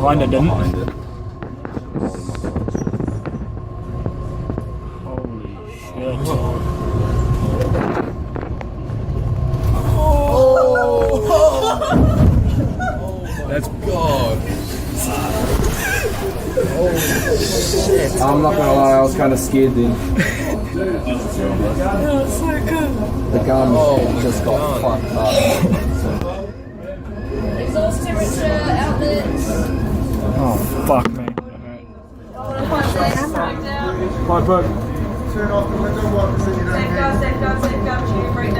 Kinda didn't. Behind it. Holy shit. That's God. I'm not gonna lie, I was kind of scared then. The gun just got fucked up. Exhaust temperature, outlets. Oh, fuck me. Safeguard, safeguard, safeguard, tube, brake